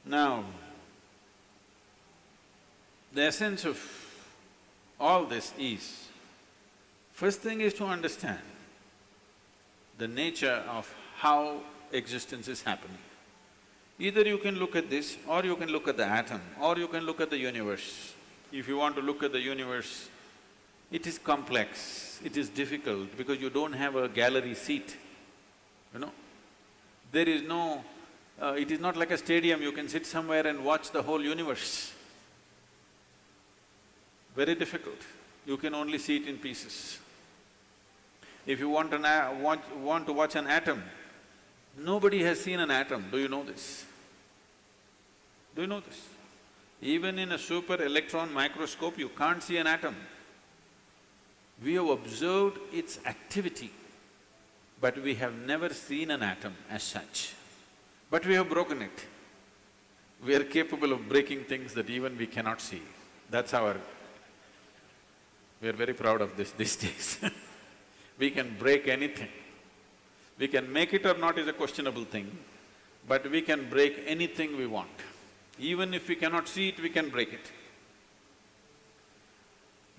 Now, the essence of all this is, first thing is to understand the nature of how existence is happening. Either you can look at this, or you can look at the atom, or you can look at the universe. If you want to look at the universe, it is complex, it is difficult because you don't have a gallery seat, you know. There is no… it is not like a stadium, you can sit somewhere and watch the whole universe. Very difficult, you can only see it in pieces. If you want to watch an atom, nobody has seen an atom, do you know this? Do you know this? Even in a super electron microscope, you can't see an atom. We have observed its activity, but we have never seen an atom as such. But we have broken it. We are capable of breaking things that even we cannot see. That's our… we are very proud of this these days. We can break anything. We can make it or not is a questionable thing, but we can break anything we want. Even if we cannot see it, we can break it.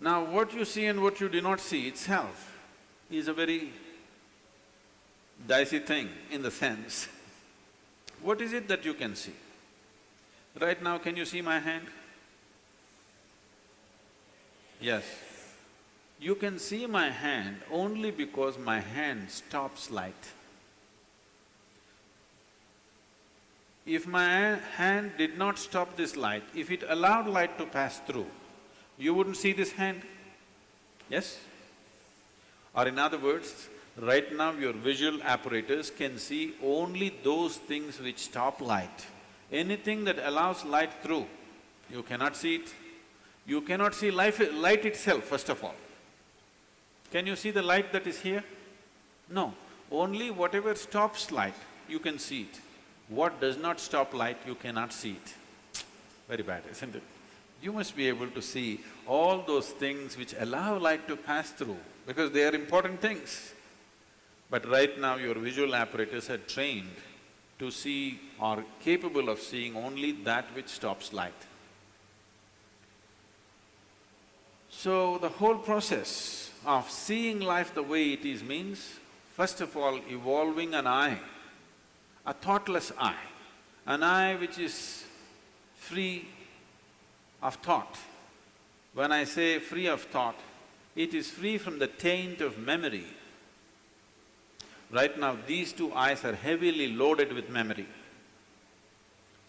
Now, what you see and what you do not see itself is a very dicey thing in the sense, what is it that you can see? Right now, can you see my hand? Yes. You can see my hand only because my hand stops light. If my hand did not stop this light, if it allowed light to pass through, you wouldn't see this hand, yes? Or in other words, right now your visual apparatus can see only those things which stop light. Anything that allows light through, you cannot see it. You cannot see light itself, first of all. Can you see the light that is here? No. Only whatever stops light, you can see it. What does not stop light, you cannot see it. Very bad, isn't it? You must be able to see all those things which allow light to pass through, because they are important things. But right now your visual apparatus are trained to see or capable of seeing only that which stops light. So the whole process of seeing life the way it is means, first of all, evolving an eye, a thoughtless eye, an eye which is free of thought. When I say free of thought, it is free from the taint of memory. Right now, these two eyes are heavily loaded with memory.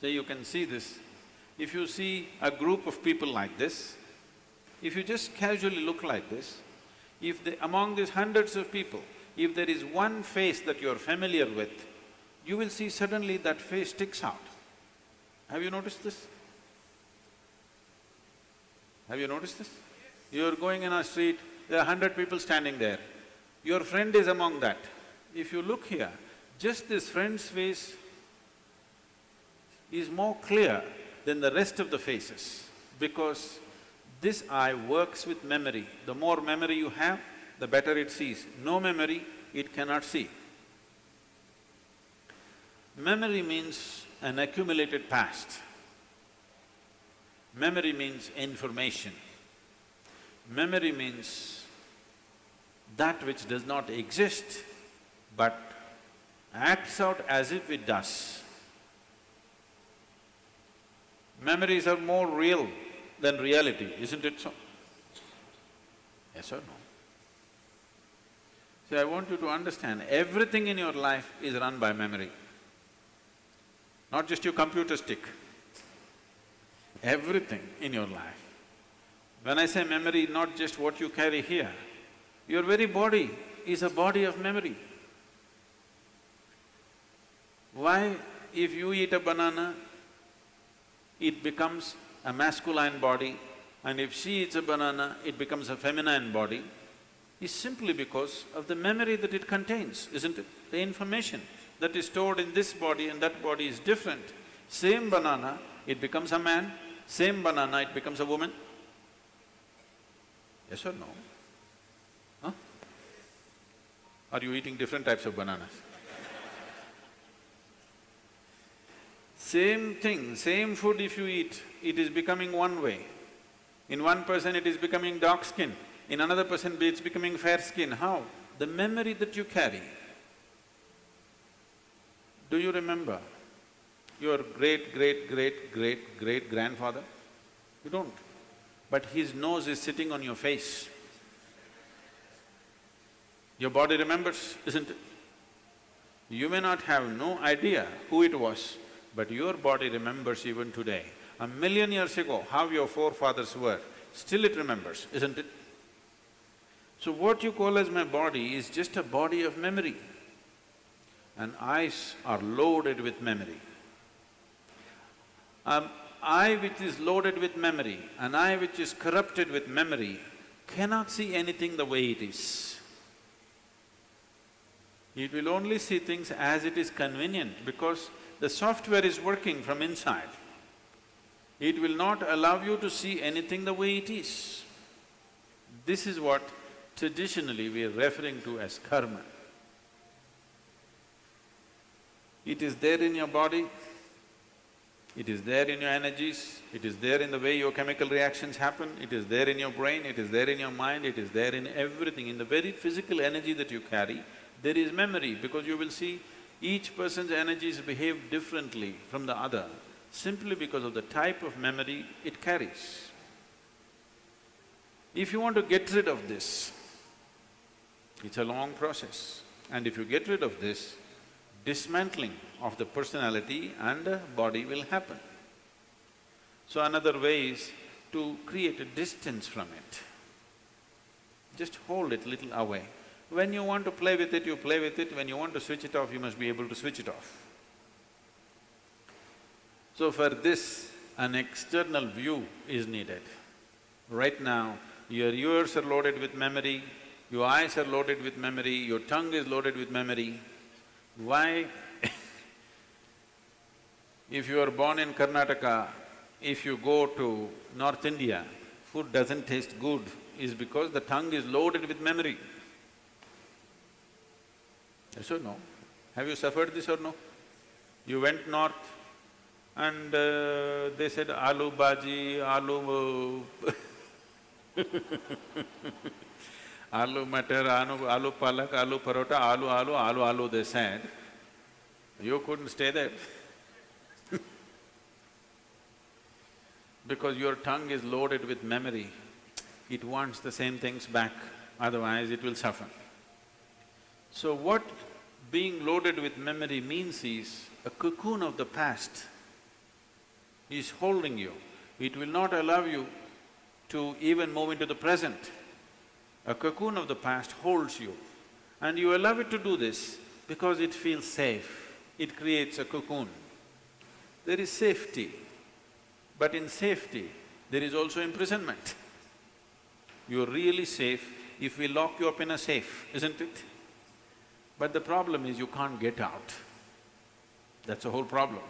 So you can see this. If you see a group of people like this, if you just casually look like this, among these hundreds of people, if there is one face that you're familiar with, you will see suddenly that face sticks out. Have you noticed this? Have you noticed this? You're going in a street, there are 100 people standing there. Your friend is among that. If you look here, just this friend's face is more clear than the rest of the faces, because this eye works with memory. The more memory you have, the better it sees. No memory, it cannot see. Memory means an accumulated past. Memory means information. Memory means that which does not exist but acts out as if it does. Memories are more real than reality, isn't it so? Yes or no? So I want you to understand, everything in your life is run by memory, not just your computer stick. Everything in your life. When I say memory, not just what you carry here, your very body is a body of memory. Why, if you eat a banana, it becomes a masculine body, and if she eats a banana, it becomes a feminine body, is simply because of the memory that it contains, isn't it? The information that is stored in this body and that body is different. Same banana, it becomes a man, same banana, it becomes a woman. Yes or no? Huh? Are you eating different types of bananas? Same thing, same food if you eat, it is becoming one way. In one person it is becoming dark skin, in another person it's becoming fair skin. How? The memory that you carry. Do you remember your great-great-great-great-great-grandfather? You don't. But his nose is sitting on your face. Your body remembers, isn't it? You may not have no idea who it was, but your body remembers even today. 1,000,000 years ago, how your forefathers were, still it remembers, isn't it? So what you call as my body is just a body of memory. And eyes are loaded with memory. An eye which is loaded with memory, an eye which is corrupted with memory, cannot see anything the way it is. It will only see things as it is convenient because the software is working from inside. It will not allow you to see anything the way it is. This is what traditionally we are referring to as karma. It is there in your body, it is there in your energies, it is there in the way your chemical reactions happen, it is there in your brain, it is there in your mind, it is there in everything. In the very physical energy that you carry, there is memory, because you will see each person's energies behave differently from the other, simply because of the type of memory it carries. If you want to get rid of this, it's a long process, and if you get rid of this, dismantling of the personality and the body will happen. So another way is to create a distance from it. Just hold it little away. When you want to play with it, you play with it. When you want to switch it off, you must be able to switch it off. So for this, an external view is needed. Right now, your ears are loaded with memory, your eyes are loaded with memory, your tongue is loaded with memory. Why? If you are born in Karnataka, if you go to North India, food doesn't taste good, is because the tongue is loaded with memory. Yes or no? Have you suffered this or no? You went north and they said aloo bhaji, aloo aloo matar, aloo palak, aloo parota, aloo, they said. You couldn't stay there because your tongue is loaded with memory. It wants the same things back, otherwise it will suffer. So what being loaded with memory means is a cocoon of the past is holding you. It will not allow you to even move into the present. A cocoon of the past holds you, and you allow it to do this because it feels safe. It creates a cocoon. There is safety, but in safety, there is also imprisonment. You're really safe if we lock you up in a safe, isn't it? But the problem is you can't get out. That's the whole problem.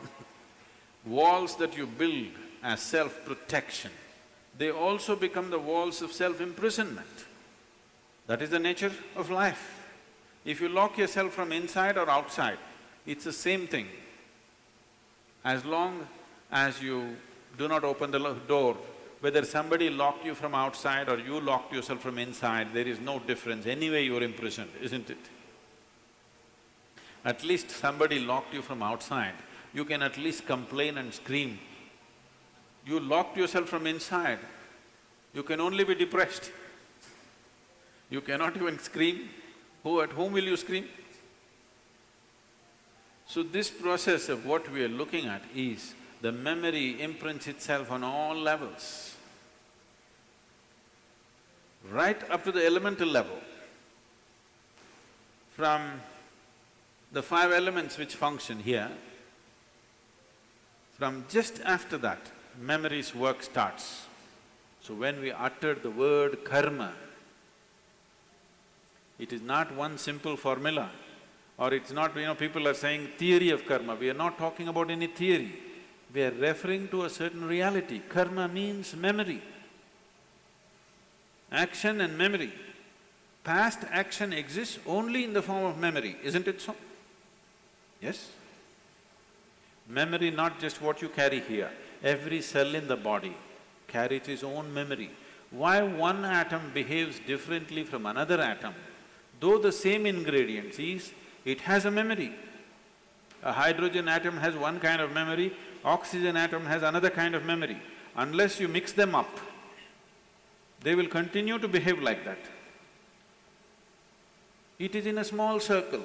Walls that you build as self-protection, they also become the walls of self-imprisonment. That is the nature of life. If you lock yourself from inside or outside, it's the same thing. As long as you do not open the door, whether somebody locked you from outside or you locked yourself from inside, there is no difference. Anyway you're imprisoned, isn't it? At least somebody locked you from outside, you can at least complain and scream. You locked yourself from inside, you can only be depressed. You cannot even scream. At whom will you scream? So this process of what we are looking at is the memory imprints itself on all levels, right up to the elemental level. From the 5 elements which function here, from just after that, memory's work starts. So when we utter the word karma, it is not one simple formula, or it's not, people are saying theory of karma. We are not talking about any theory. We are referring to a certain reality. Karma means memory, action and memory. Past action exists only in the form of memory, isn't it so? Yes? Memory, not just what you carry here, every cell in the body carries its own memory. Why one atom behaves differently from another atom, though the same ingredients is, it has a memory. A hydrogen atom has one kind of memory, oxygen atom has another kind of memory. Unless you mix them up, they will continue to behave like that. It is in a small circle,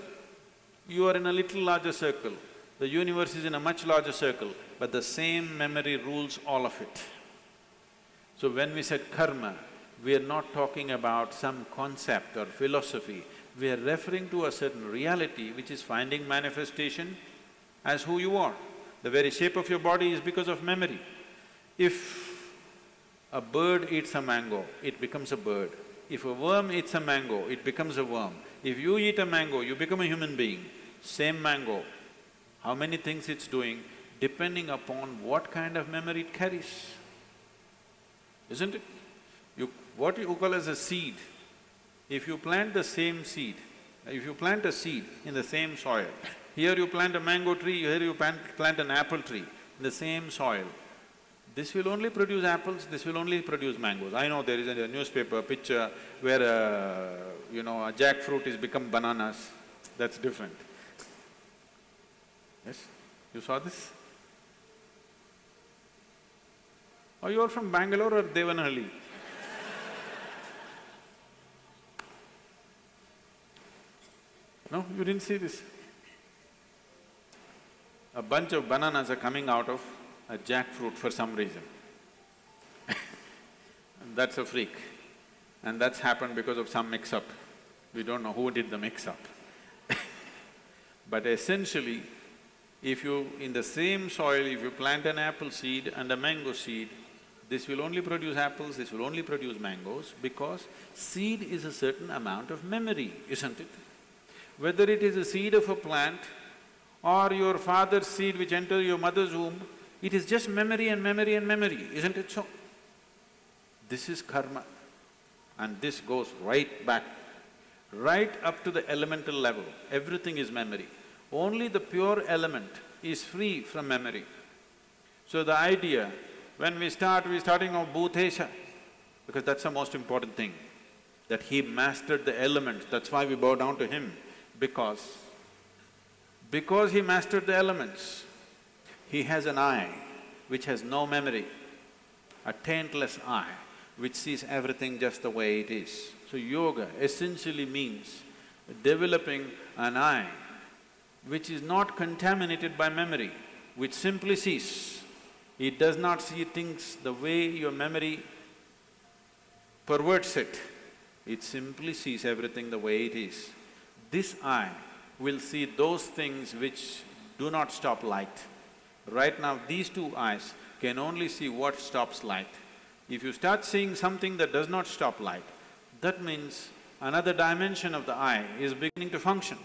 you are in a little larger circle, the universe is in a much larger circle, but the same memory rules all of it. So when we said karma, we are not talking about some concept or philosophy, we are referring to a certain reality which is finding manifestation as who you are. The very shape of your body is because of memory. If a bird eats a mango, it becomes a bird. If a worm eats a mango, it becomes a worm. If you eat a mango, you become a human being. Same mango, how many things it's doing, depending upon what kind of memory it carries, isn't it? What you call as a seed, if you plant the same seed, if you plant a seed in the same soil, here you plant a mango tree, here you plant an apple tree in the same soil, this will only produce apples, this will only produce mangoes. I know there is a newspaper picture where a jackfruit is become bananas, that's different. Yes? You saw this? Are you all from Bangalore or Devanahalli? No, you didn't see this? A bunch of bananas are coming out of a jackfruit for some reason. And that's a freak. And that's happened because of some mix-up. We don't know who did the mix-up. But essentially, if you… in the same soil, if you plant an apple seed and a mango seed, this will only produce apples, this will only produce mangoes, because seed is a certain amount of memory, isn't it? Whether it is a seed of a plant or your father's seed which entered your mother's womb, it is just memory and memory and memory, isn't it so? This is karma, and this goes right back, right up to the elemental level, everything is memory. Only the pure element is free from memory. So the idea, when we're starting off Bhutesha, because that's the most important thing, that he mastered the elements, that's why we bow down to him, because he mastered the elements, he has an eye which has no memory, a taintless eye which sees everything just the way it is. So yoga essentially means developing an eye which is not contaminated by memory, which simply sees. It does not see things the way your memory perverts it, it simply sees everything the way it is. This eye will see those things which do not stop light. Right now, these two eyes can only see what stops light. If you start seeing something that does not stop light, that means another dimension of the eye is beginning to function.